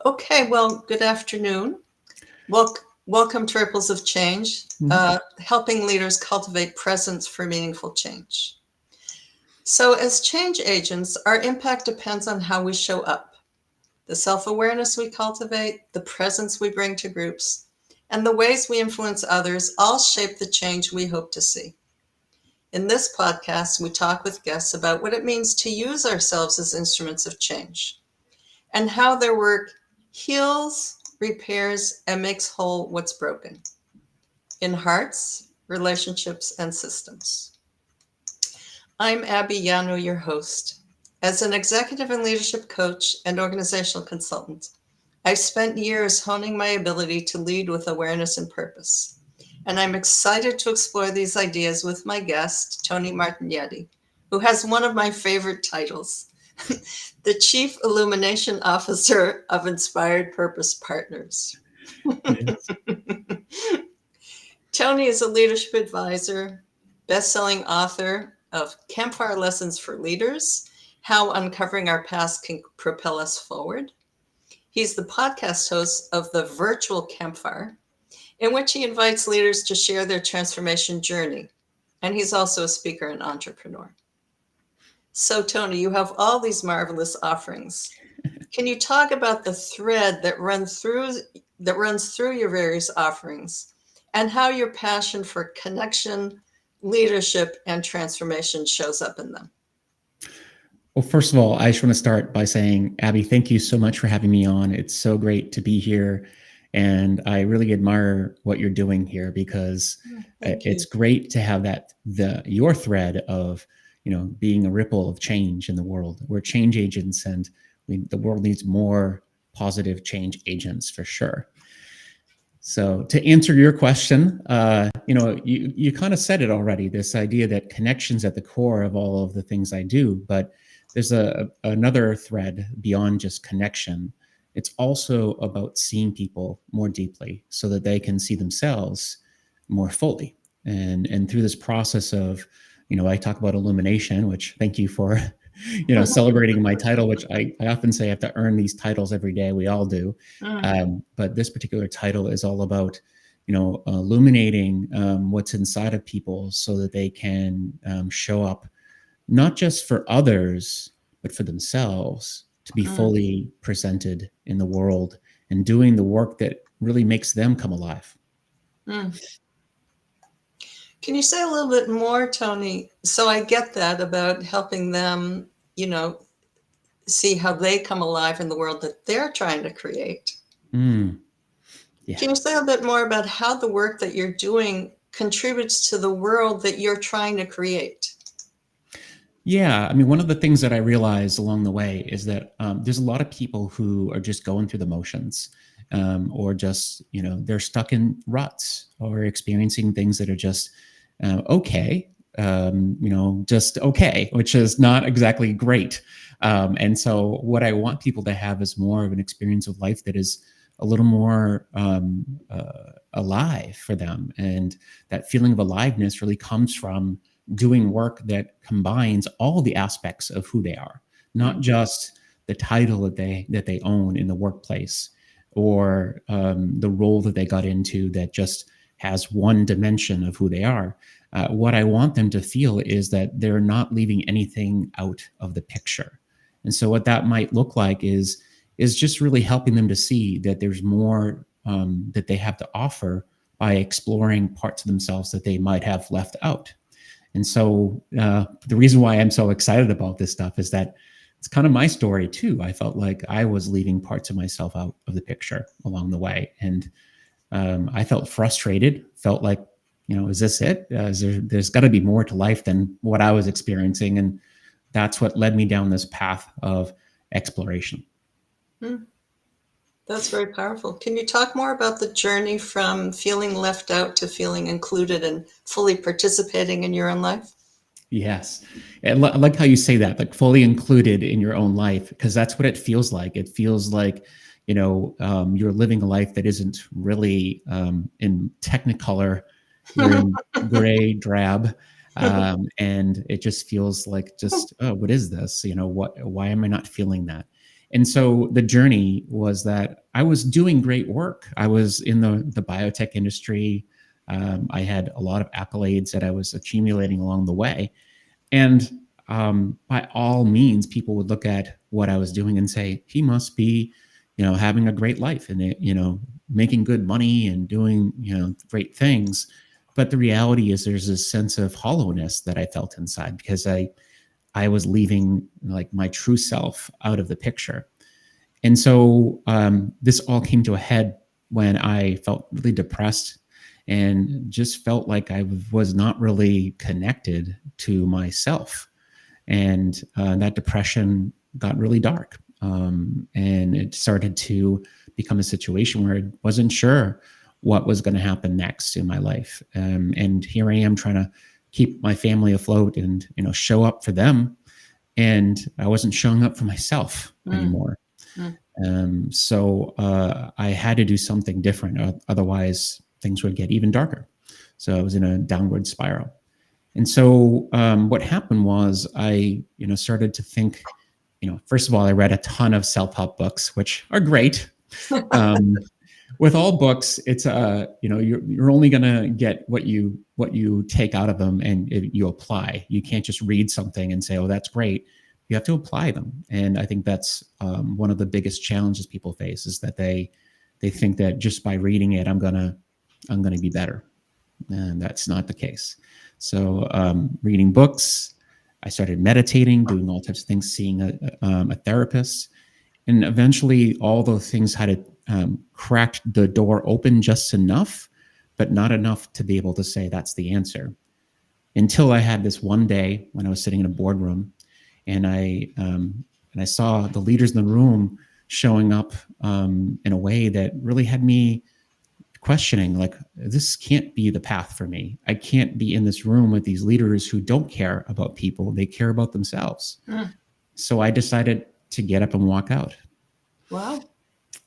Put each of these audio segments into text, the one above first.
Okay, well, good afternoon. Welcome to Ripples of Change, Mhm. helping leaders cultivate presence for meaningful change. So, as change agents, our impact depends on how we show up, the self awareness we cultivate, the presence we bring to groups, and the ways we influence others all shape the change we hope to see. In this podcast, we talk with guests about what it means to use ourselves as instruments of change and how their work heals, repairs, and makes whole what's broken in hearts, relationships, and systems. I'm Abby Yano, your host. As an executive and leadership coach and organizational consultant, I've spent years honing my ability to lead with awareness and purpose. And I'm excited to explore these ideas with my guest, Tony Martignetti, who has one of my favorite titles, the Chief Illumination Officer of Inspired Purpose Partners. Yes. Tony is a leadership advisor, best-selling author of Campfire Lessons for Leaders, How Uncovering Our Past Can Propel Us Forward. He's the podcast host of The Virtual Campfire, in which he invites leaders to share their transformation journey. And he's also a speaker and entrepreneur. So, Tony, you have all these marvelous offerings. Can you talk about the thread that runs through your various offerings and how your passion for connection, leadership, and transformation shows up in them? Well, first of all, I just want to start by saying, Abby, thank you so much for having me on. It's so great to be here. And I really admire what you're doing here because Thank it's you. great to have your thread of, being a ripple of change in the world. We're change agents and the world needs more positive change agents for sure. So to answer your question, you kind of said it already. This idea that connection's at the core of all of the things I do, but there's another thread beyond just connection. It's also about seeing people more deeply, so that they can see themselves more fully. And through this process of, I talk about illumination, which thank you for, celebrating my title, which I often say I have to earn these titles every day. We all do. Mm, But this particular title is all about, illuminating what's inside of people so that they can show up not just for others, but for themselves to be mm, fully presented in the world and doing the work that really makes them come alive. mm. Can you say a little bit more, Tony? So I get that about helping them, you know, see how they come alive in the world that they're trying to create. Mm, yeah. Can you say a bit more about how the work that you're doing contributes to the world that you're trying to create? Yeah, I mean, one of the things that I realized along the way is that there's a lot of people who are just going through the motions, or just, they're stuck in ruts or experiencing things that are just okay, just okay, which is not exactly great. And so, what I want people to have is more of an experience of life that is a little more alive for them. And that feeling of aliveness really comes from doing work that combines all the aspects of who they are, not Mm, just the title that they own in the workplace, or the role that they got into that just has one dimension of who they are. What I want them to feel is that they're not leaving anything out of the picture. And so what that might look like is just really helping them to see that there's more that they have to offer by exploring parts of themselves that they might have left out. And so the reason why I'm so excited about this stuff is that it's kind of my story too. I felt like I was leaving parts of myself out of the picture along the way, and I felt frustrated. Felt like, is this it? There's got to be more to life than what I was experiencing, and that's what led me down this path of exploration. mm. That's very powerful. Can you talk more about the journey from feeling left out to feeling included and fully participating in your own life? Yes. I like how you say that, like fully included in your own life, because that's what it feels like. It feels like, you're living a life that isn't really in technicolor. You're in gray, drab. And it just feels like, just, oh, what is this? Why am I not feeling that? And so the journey was that I was doing great work. I was in the biotech industry. I had a lot of accolades that I was accumulating along the way. And by all means, people would look at what I was doing and say, he must be, having a great life and, making good money and doing, great things. But the reality is there's this sense of hollowness that I felt inside because I was leaving like my true self out of the picture. And so this all came to a head when I felt really depressed and just felt like I was not really connected to myself. And that depression got really dark. And it started to become a situation where I wasn't sure what was going to happen next in my life. And here I am trying to keep my family afloat and, show up for them. And I wasn't showing up for myself anymore. So I had to do something different. Otherwise, things would get even darker. So I was in a downward spiral. And so what happened was I, started to think, first of all, I read a ton of self-help books, which are great. With all books, it's you're only going to get what you take out of them and you apply. You can't just read something and say, "Oh, that's great." You have to apply them, and I think that's one of the biggest challenges people face is that they think that just by reading it, I'm gonna be better, and that's not the case. So, reading books, I started meditating, doing all types of things, seeing a therapist, and eventually, all those things had to cracked the door open just enough, but not enough to be able to say that's the answer. Until I had this one day when I was sitting in a boardroom, and I saw the leaders in the room showing up in a way that really had me questioning, like, this can't be the path for me. I can't be in this room with these leaders who don't care about people; they care about themselves. So I decided to get up and walk out. Wow.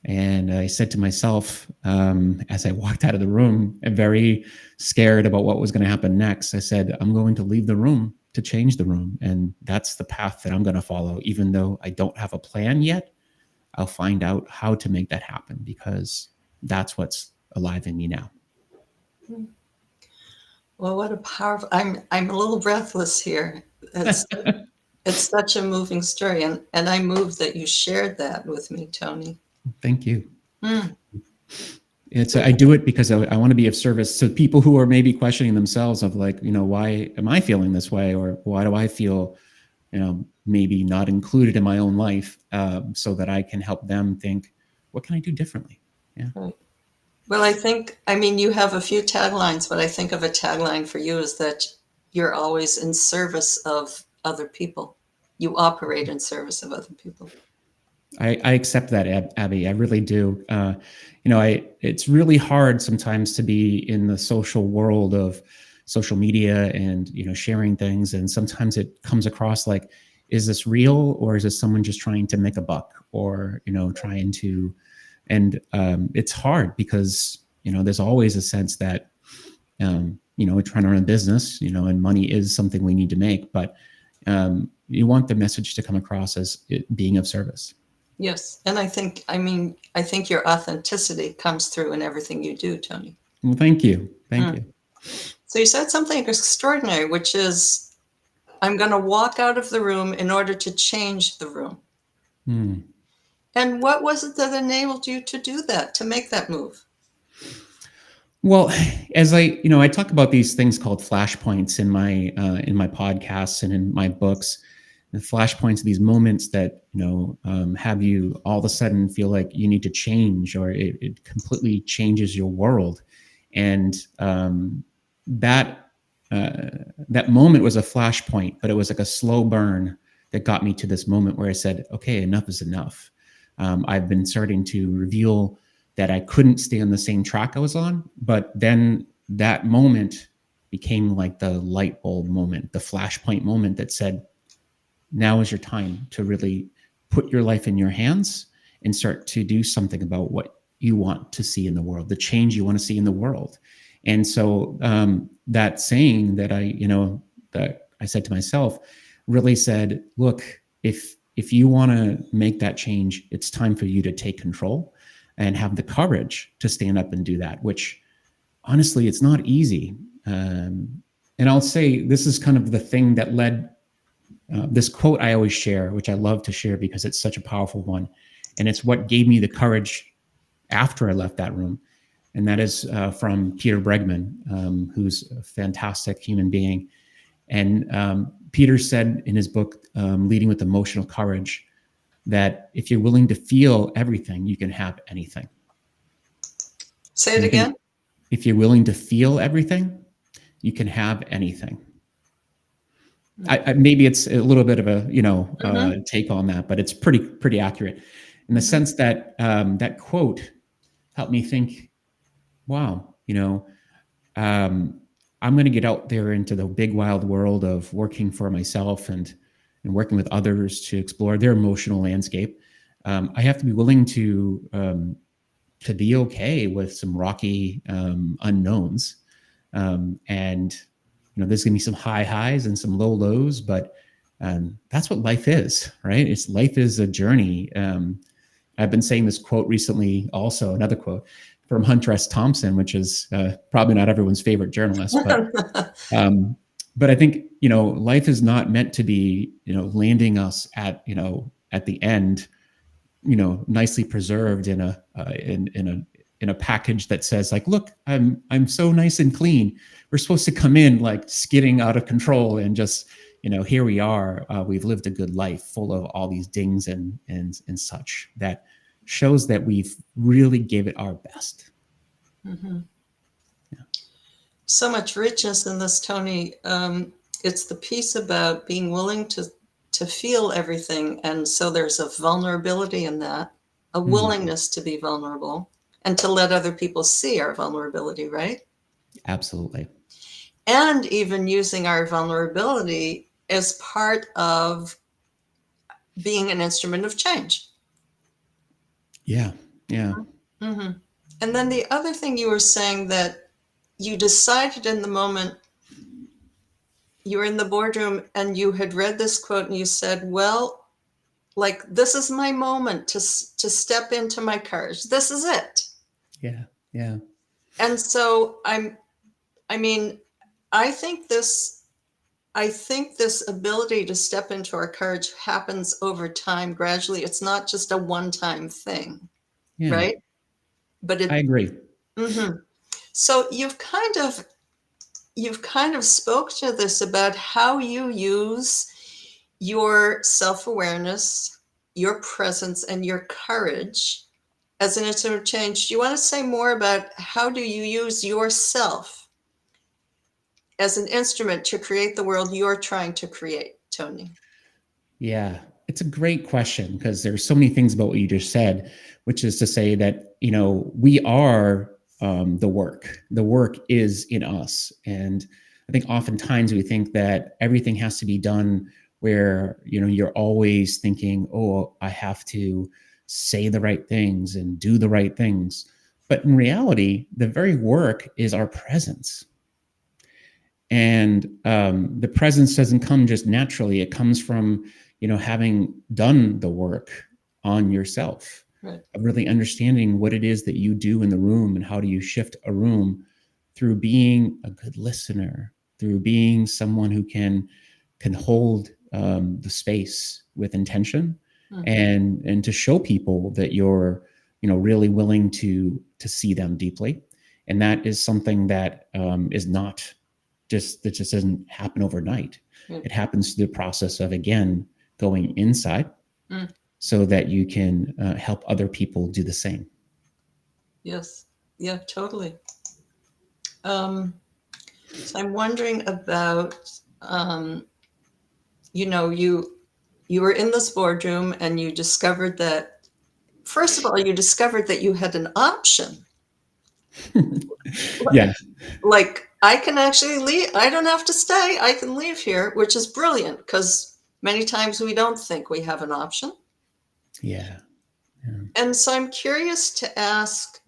And I said to myself, as I walked out of the room, and very scared about what was going to happen next, I said, I'm going to leave the room to change the room. And that's the path that I'm going to follow. Even though I don't have a plan yet, I'll find out how to make that happen because that's what's alive in me now. Well, what a powerful, I'm a little breathless here. It's it's such a moving story. And I moved that you shared that with me, Tony. Thank you. I do it because I want to be of service to people who are maybe questioning themselves of like, why am I feeling this way? Or why do I feel, maybe not included in my own life, so that I can help them think, what can I do differently? Yeah. Right. Well, you have a few taglines, but I think of a tagline for you is that you're always in service of other people. You operate in service of other people. I accept that, Abby. I really do. It's really hard sometimes to be in the social world of social media and, sharing things. And sometimes it comes across like, is this real or is this someone just trying to make a buck or, trying to, and it's hard because, there's always a sense that, we're trying to run a business, and money is something we need to make, but you want the message to come across as it being of service. Yes. And I think your authenticity comes through in everything you do, Tony. Well, thank you. Thank you. So you said something extraordinary, which is, I'm going to walk out of the room in order to change the room. And what was it that enabled you to do that, to make that move? Well, as I talk about these things called flashpoints in my podcasts and in my books. The flashpoints are these moments that have you all of a sudden feel like you need to change, or it completely changes your world, and that moment was a flashpoint, but it was like a slow burn that got me to this moment where I said, "Okay, enough is enough." I've been starting to reveal that I couldn't stay on the same track I was on, but then that moment became like the light bulb moment, the flashpoint moment that said, now is your time to really put your life in your hands and start to do something about what you want to see in the world, the change you want to see in the world. And so that saying that I said to myself really said, look, if if you want to make that change, it's time for you to take control and have the courage to stand up and do that, which honestly, it's not easy. And I'll say this is kind of the thing that led this quote I always share, which I love to share because it's such a powerful one. And it's what gave me the courage after I left that room. And that is from Peter Bregman, who's a fantastic human being. And Peter said in his book, Leading with Emotional Courage, that if you're willing to feel everything, you can have anything. Say it again. If you're willing to feel everything, you can have anything. Maybe it's a little bit of a take on that, but it's pretty accurate in the sense that that quote helped me think, wow, I'm going to get out there into the big wild world of working for myself and working with others to explore their emotional landscape. I have to be willing to be okay with some rocky unknowns, and there's gonna be some high highs and some low lows, but that's what life is, right? Life is a journey. I've been saying this quote recently, also another quote from Hunter S. Thompson, which is probably not everyone's favorite journalist, but I think life is not meant to be landing us at the end, nicely preserved in a package that says like, look, I'm so nice and clean. We're supposed to come in like skidding out of control and just here we are. We've lived a good life full of all these dings and such that shows that we've really gave it our best. Mm-hmm. Yeah. So much richness in this, Tony. It's the piece about being willing to feel everything. And so there's a vulnerability in that, a willingness to be vulnerable and to let other people see our vulnerability, right? Absolutely. And even using our vulnerability as part of being an instrument of change. Yeah. Yeah. Mm-hmm. And then the other thing you were saying, that you decided in the moment, you were in the boardroom and you had read this quote and you said, well, like, this is my moment to step into my courage. This is it. Yeah. Yeah. And so I think this ability to step into our courage happens over time, gradually. It's not just a one-time thing, right? But I agree. Mm-hmm. So you've kind of spoke to this about how you use your self-awareness, your presence, and your courage as an instrument of change. Do you want to say more about how do you use yourself as an instrument to create the world you're trying to create, Tony? Yeah, it's a great question because there's so many things about what you just said, which is to say that, we are the work. The work is in us. And I think oftentimes we think that everything has to be done where, you're always thinking, oh, I have to say the right things and do the right things. But in reality, the very work is our presence. And the presence doesn't come just naturally. It comes from, having done the work on yourself, Right. of really understanding what it is that you do in the room and how do you shift a room through being a good listener, through being someone who can hold the space with intention, and to show people that you're, really willing to see them deeply. And that is something that is not that just doesn't happen overnight. It happens through the process of, again, going inside so that you can help other people do the same. Yes. Yeah, totally. So I'm wondering about, you were in this boardroom and you discovered that, first of all, you discovered that you had an option. Yeah. Like, I can actually leave. I don't have to stay. I can leave here, which is brilliant because many times we don't think we have an option. Yeah. And so I'm curious to ask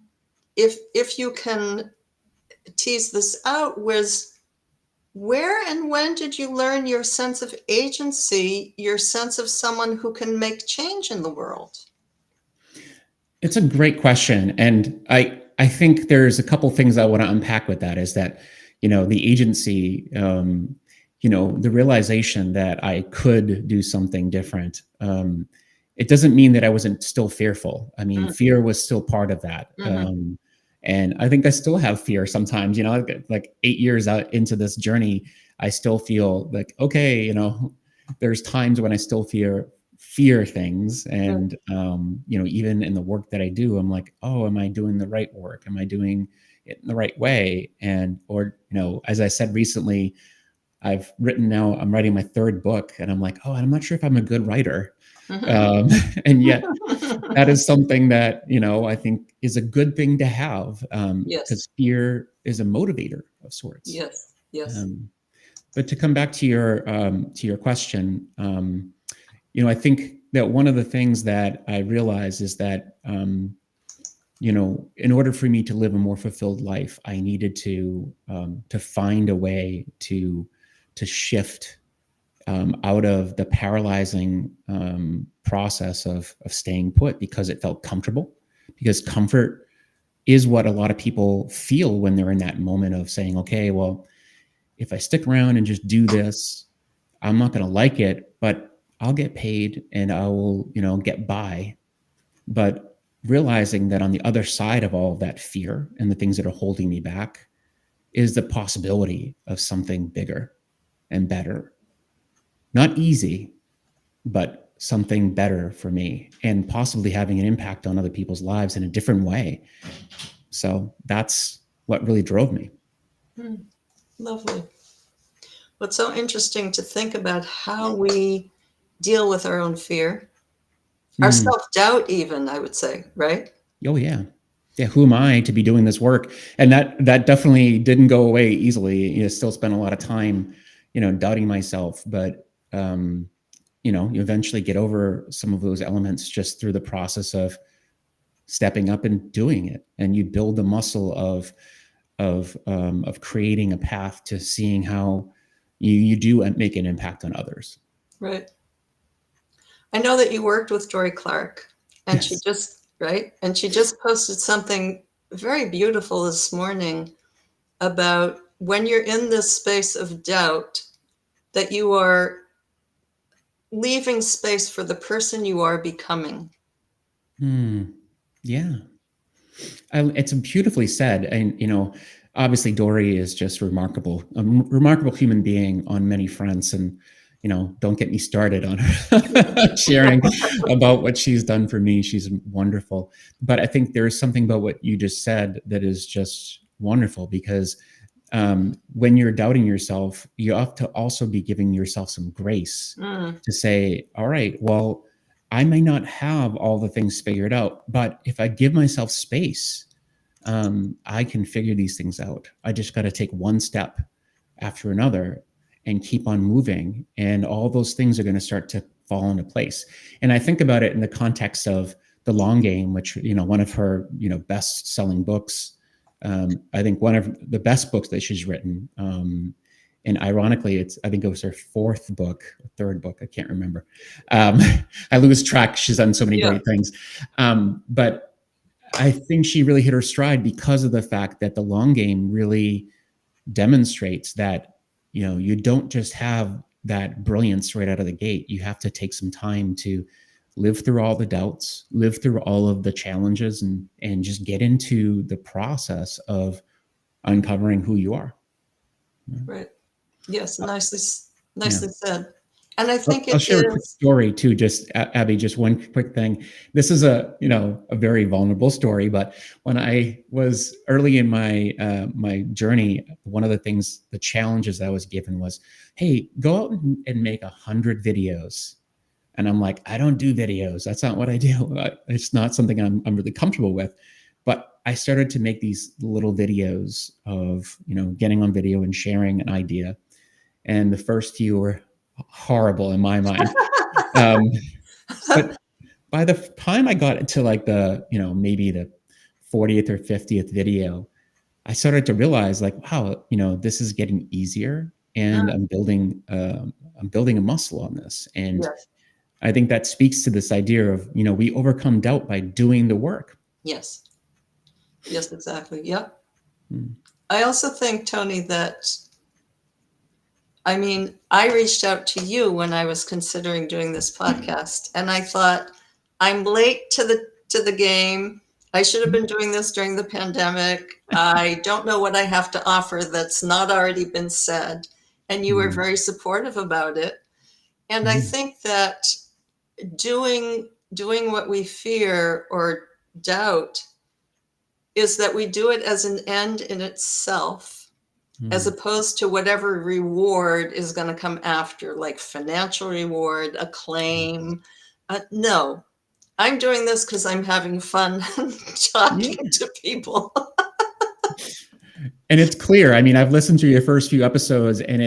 if you can tease this out, Where and when did you learn your sense of agency, your sense of someone who can make change in the world? It's a great question, and I think there's a couple things I want to unpack with that. Is that the agency, the realization that I could do something different. It doesn't mean that I wasn't still fearful. I mean, Mm, fear was still part of that. mhm, And I think I still have fear sometimes. Like 8 years out into this journey, I still feel like, okay, there's times when I still fear things. mm, And even in the work that I do, I'm like, oh, am I doing the right work? Am I doing it in the right way? And or as I said recently, I'm writing my third book, and I'm like, oh, I'm not sure if I'm a good writer. mhm. um, and yet that is something that I think is a good thing to have, Yes, because fear is a motivator of sorts. yes, yes. um, but to come back to your question, I think that one of the things that I realized is that, in order for me to live a more fulfilled life, I needed to find a way to shift out of the paralyzing process of staying put because it felt comfortable. Because comfort is what a lot of people feel when they're in that moment of saying, okay, well, if I stick around and just do this, I'm not going to like it, but I'll get paid and I will, get by. But realizing that on the other side of all of that fear and the things that are holding me back is the possibility of something bigger and better. Not easy, but something better for me and possibly having an impact on other people's lives in a different way. So that's what really drove me. Mm, lovely. What's so interesting to think about how we deal with our own fear, our Mm. self-doubt even, I would say, right? Oh yeah. Yeah, who am I to be doing this work? And that definitely didn't go away easily. Still spent a lot of time, doubting myself, but you eventually get over some of those elements just through the process of stepping up and doing it, and you build the muscle of creating a path to seeing how you do make an impact on others. Right. I know that you worked with Jory Clark, and she Yes. just, right? And she just posted something very beautiful this morning about when you're in this space of doubt, that you are leaving space for the person you are becoming. Hmm. Yeah. It's beautifully said. And, obviously Dory is just remarkable, remarkable human being on many fronts. And, don't get me started on her sharing about what she's done for me. She's wonderful. But I think there's something about what you just said that is just wonderful, because when you're doubting yourself, you have to also be giving yourself some grace Mm, to say, all right, well, I may not have all the things figured out, but if I give myself space, I can figure these things out. I just got to take one step after another and keep on moving. And all those things are going to start to fall into place. And I think about it in the context of The Long Game, which, one of her, best selling books. I think one of the best books that she's written. And ironically, I think it was her fourth book, third book. I can't remember. Um, I lose track. She's done so many yeah, great things. But I think she really hit her stride because of the fact that The Long Game really demonstrates that you don't just have that brilliance right out of the gate. You have to take some time to live through all the doubts, live through all of the challenges, and just get into the process of uncovering who you are. right. Yes, Yeah. nicely said. And I think I'll it share a quick is, story too. Just Abby, just one quick thing. This is a very vulnerable story, but when I was early in my journey, one of the things, the challenges I was given was, hey, go out and make 100 videos. And I'm like, I don't do videos. That's not what I do. It's not something I'm really comfortable with. But I started to make these little videos of getting on video and sharing an idea, and the first few were horrible in my mind. Um, but by the time I got to like maybe the 40th or 50th video, I started to realize like, wow, this is getting easier. and Mm, I'm building a muscle on this. And yes. I think that speaks to this idea of, we overcome doubt by doing the work. Yes. Yes, exactly. Yep. Mm. I also think, Tony, that I mean, I reached out to you when I was considering doing this podcast, and I thought, I'm late to the game. I should have been doing this during the pandemic. I don't know what I have to offer that's not already been said. And you were Mm. very supportive about it. And I Mm. think that doing what we fear or doubt is that we do it as an end in itself, as Mm. opposed to whatever reward is going to come after, like financial reward, acclaim. No, I'm doing this because I'm having fun Yeah. talking to people. And it's clear. I mean, I've listened to your first few episodes, and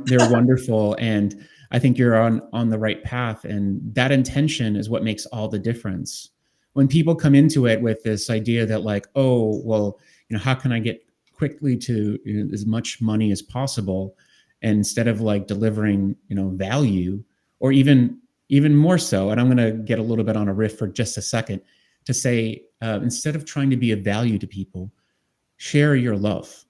they're wonderful, and I think you're on the right path. And that intention is what makes all the difference. When people come into it with this idea that, like, oh, well, how can I get quickly to as much money as possible, and instead of like delivering value, or even more so. And I'm going to get a little bit on a riff for just a second to say, instead of trying to be of value to people, share your love.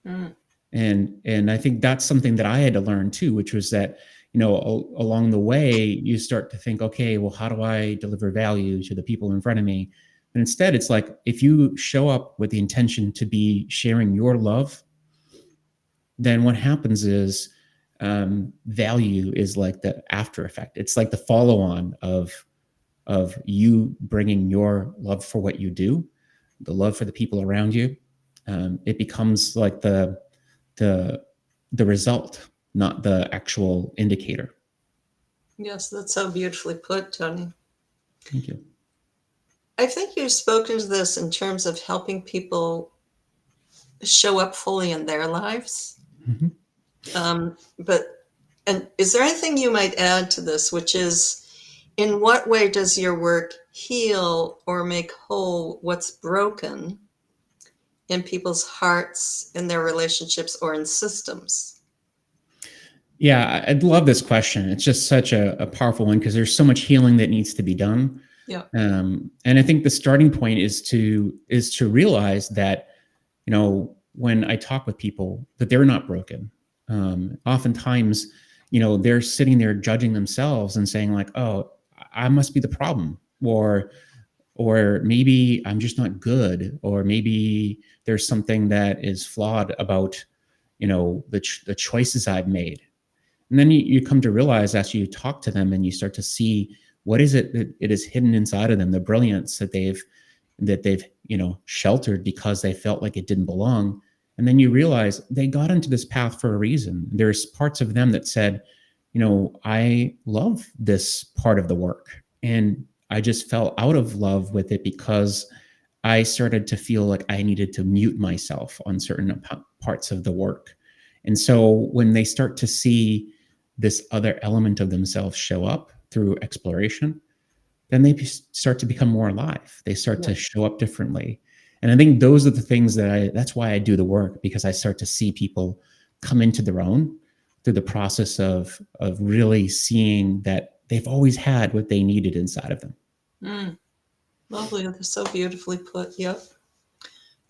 Mm, And I think that's something that I had to learn too, which was that along the way you start to think, okay, well, how do I deliver value to the people in front of me? And instead, it's like, if you show up with the intention to be sharing your love, then what happens is, value is like the after effect. It's like the follow on of you bringing your love for what you do, the love for the people around you. It becomes like the the result, not the actual indicator. yes, that's so beautifully put, Tony. Thank you. I think you've spoken to this in terms of helping people show up fully in their lives. Mhm. But and is there anything you might add to this, which is, in what way does your work heal or make whole what's broken in people's hearts, in their relationships, or in systems? Yeah, I love this question. It's just such a powerful one because there's so much healing that needs to be done. Yeah. And I think the starting point is to realize that, when I talk with people, that they're not broken. Oftentimes, they're sitting there judging themselves and saying like, "Oh, I must be the problem," or maybe I'm just not good, or maybe there's something that is flawed about, the choices I've made. And then you come to realize, as you talk to them and you start to see what is it that it is hidden inside of them, the brilliance that they've sheltered because they felt like it didn't belong. And then you realize they got into this path for a reason. There's parts of them that said, I love this part of the work, and I just fell out of love with it because I started to feel like I needed to mute myself on certain parts of the work. And so when they start to see this other element of themselves show up through exploration, then they start to become more alive. They start Yeah. to show up differently. And I think those are the things that's why I do the work, because I start to see people come into their own through the process of really seeing that they've always had what they needed inside of them. Mm, lovely. That's so beautifully put. Yep.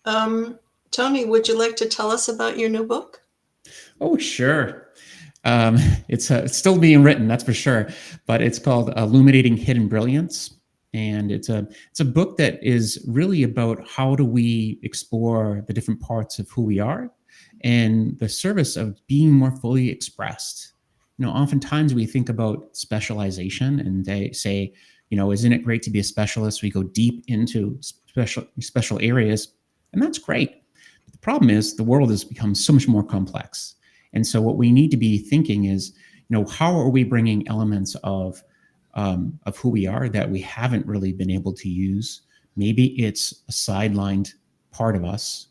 Um, Tony, would you like to tell us about your new book? Oh, sure. Um, it's still being written, that's for sure, but it's called Illuminating Hidden Brilliance. And it's a book that is really about how do we explore the different parts of who we are and the service of being more fully expressed. Oftentimes we think about specialization and they say, isn't it great to be a specialist? We go deep into special areas, and that's great. But the problem is the world has become so much more complex. And so what we need to be thinking is, how are we bringing elements of who we are that we haven't really been able to use? Maybe it's a sidelined part of us.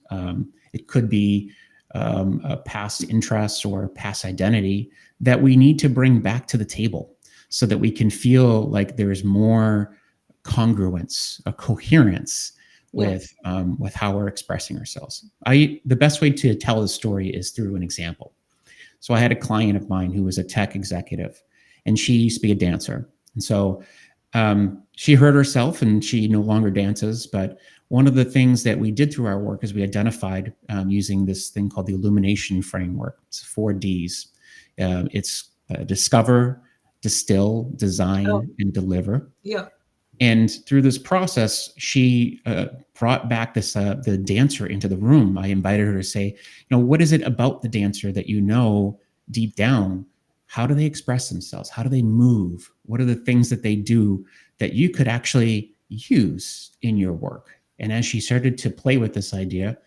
It could be a past interest or past identity that we need to bring back to the table so that we can feel like there's more congruence, a coherence Yeah. with how we're expressing ourselves. The best way to tell the story is through an example. So I had a client of mine who was a tech executive, and she used to be a dancer. And so she hurt herself and she no longer dances. But one of the things that we did through our work is we identified using this thing called the Illumination framework. It's 4 Ds. It's discover, distill, Oh, design, and deliver. yeah. And through this process, she brought back this the dancer into the room. I invited her to say, what is it about the dancer that deep down? How do they express themselves? How do they move? What are the things that they do that you could actually use in your work? And as she started to play with this idea,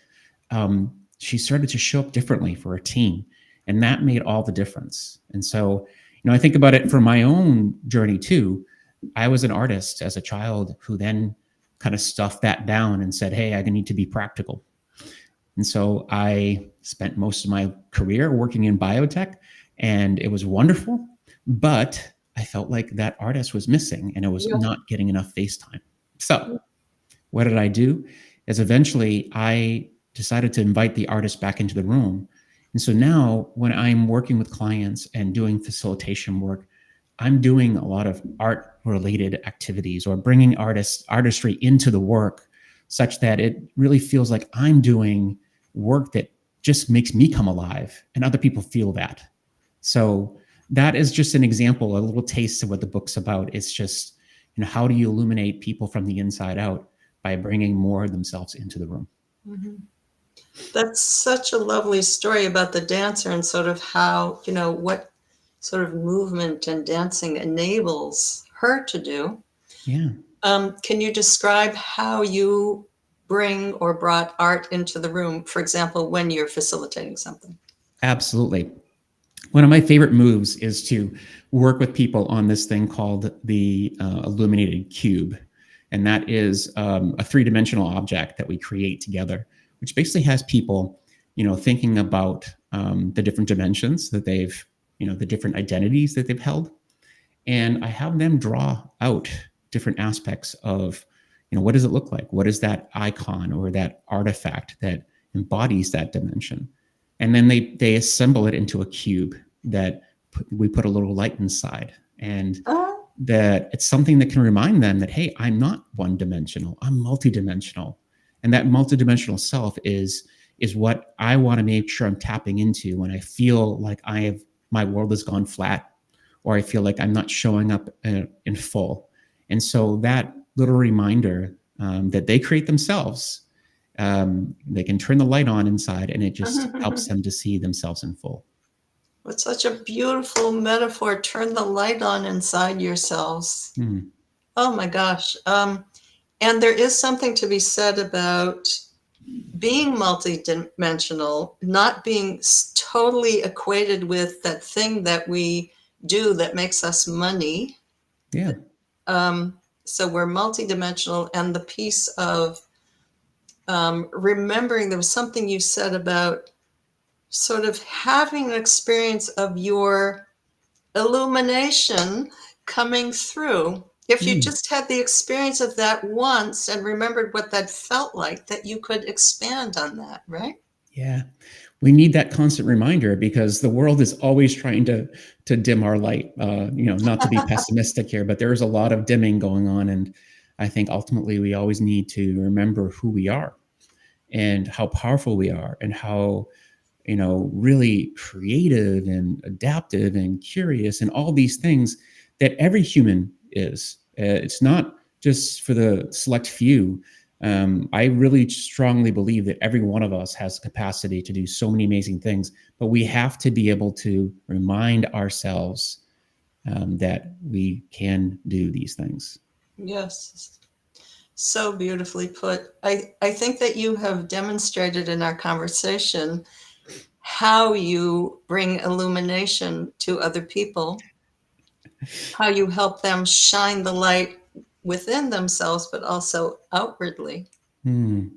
she started to show up differently for a team, and that made all the difference. And so, I think about it from my own journey too. I was an artist as a child who then kind of stuffed that down and said, hey, I need to be practical. And so I spent most of my career working in biotech, and it was wonderful, but I felt like that artist was missing and it was Yeah. not getting enough face time. So what did I do? Is eventually I decided to invite the artist back into the room. And so now when I'm working with clients and doing facilitation work, I'm doing a lot of art related activities or bringing artistry into the work such that it really feels like I'm doing work that just makes me come alive and other people feel that. So that is just an example, a little taste of what the book's about. It's just, how do you illuminate people from the inside out by bringing more of themselves into the room? Mm-hmm. That's such a lovely story about the dancer and sort of how, what sort of movement and dancing enables her to do. Yeah. Can you describe how you bring or brought art into the room, for example, when you're facilitating something? Absolutely. One of my favorite moves is to work with people on this thing called the illuminated cube. And that is a three-dimensional object that we create together, which basically has people, thinking about the different dimensions that they've, the different identities that they've held. And I have them draw out different aspects of, what does it look like? What is that icon or that artifact that embodies that dimension? And then they assemble it into a cube that we put a little light inside, and Oh, that it's something that can remind them that, hey, I'm not one dimensional, I'm multidimensional. And that multidimensional self is what I want to make sure I'm tapping into when I feel like my world has gone flat, or I feel like I'm not showing up in full. And so that little reminder that they create themselves, they can turn the light on inside, and it just helps them to see themselves in full. it's such a beautiful metaphor. Turn the light on inside yourselves. Mm. Oh my gosh. And there is something to be said about being multidimensional, not being totally equated with that thing that we do that makes us money. Yeah. So we're multidimensional, and the piece of remembering, there was something you said about sort of having an experience of your illumination coming through. If you Mm. just had the experience of that once and remembered what that felt like, that you could expand on that, right? Yeah. We need that constant reminder because the world is always trying to dim our light. Not to be pessimistic here, but there is a lot of dimming going on, and I think ultimately we always need to remember who we are and how powerful we are and how really creative and adaptive and curious and all these things that every human is. It's not just for the select few. I really strongly believe that every one of us has the capacity to do so many amazing things, but we have to be able to remind ourselves that we can do these things. Yes. So beautifully put. I think that you have demonstrated in our conversation how you bring illumination to other people, how you help them shine the light within themselves, but also outwardly. Hmm.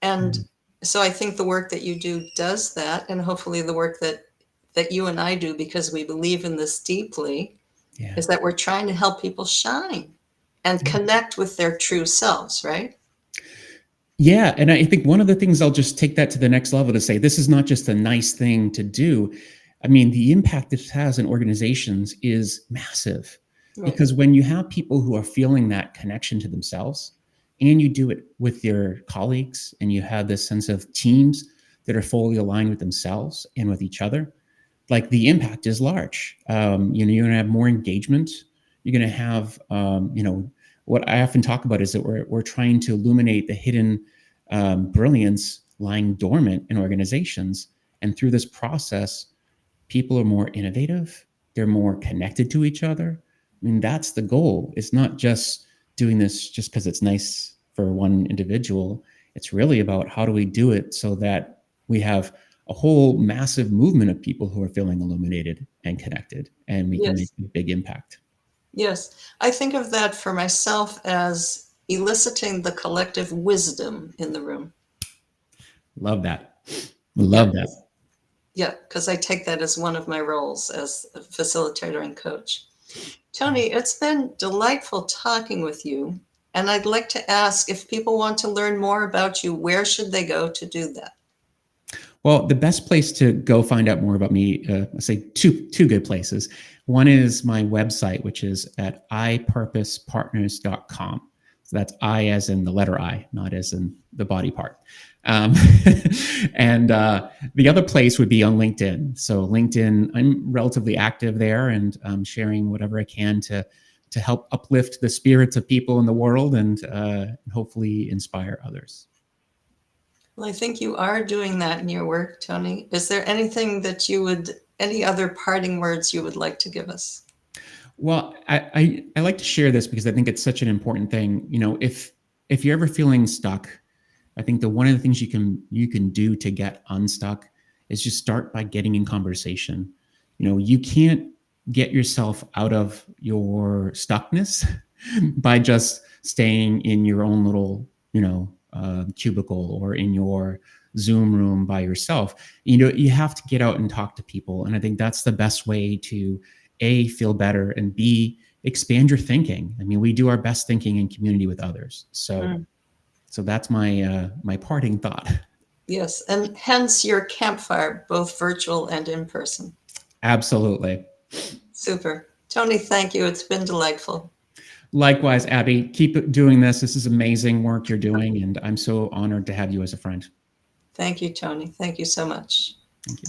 And so I think the work that you do does that, and hopefully the work that you and I do, because we believe in this deeply, Yeah. is that we're trying to help people shine and connect with their true selves, right? Yeah, and I think one of the things, I'll just take that to the next level to say this is not just a nice thing to do. I mean, the impact this has in organizations is massive, Right. because when you have people who are feeling that connection to themselves, and you do it with your colleagues, and you have this sense of teams that are fully aligned with themselves and with each other, like the impact is large. You're going to have more engagement. You're going to have, what I often talk about is that we're trying to illuminate the hidden brilliance lying dormant in organizations. And through this process, people are more innovative. They're more connected to each other. I mean, that's the goal. It's not just doing this just because it's nice for one individual. It's really about how do we do it so that we have a whole massive movement of people who are feeling illuminated and connected, and we can make Yes. a big impact. Yes. I think of that for myself as eliciting the collective wisdom in the room. Love that. Yeah. Love that. Yeah. Because I take that as one of my roles as a facilitator and coach. Tony, it's been delightful talking with you. And I'd like to ask, if people want to learn more about you, where should they go to do that? Well, the best place to go find out more about me, I say two good places. One is my website, which is at ipurposepartners.com. So that's I as in the letter I, not as in the body part. Um, and the other place would be on LinkedIn. So LinkedIn, I'm relatively active there, and sharing whatever I can to help uplift the spirits of people in the world, and hopefully inspire others. Well, I think you are doing that in your work, Tony. Is there anything that any other parting words you would like to give us? Well, I like to share this because I think it's such an important thing. If you're ever feeling stuck, I think that one of the things you can do to get unstuck is just start by getting in conversation. You can't get yourself out of your stuckness by just staying in your own little, cubicle, or in your Zoom room by yourself. You have to get out and talk to people, and I think that's the best way to A, feel better, and B, expand your thinking. I mean, we do our best thinking in community with others. So Mm, that's my parting thought. yes, and hence your campfire, both virtual and in person. Absolutely. Super. Tony, thank you. It's been delightful. Likewise, Abby, keep doing this. This is amazing work you're doing, and I'm so honored to have you as a friend. Thank you, Tony. Thank you so much. Thank you.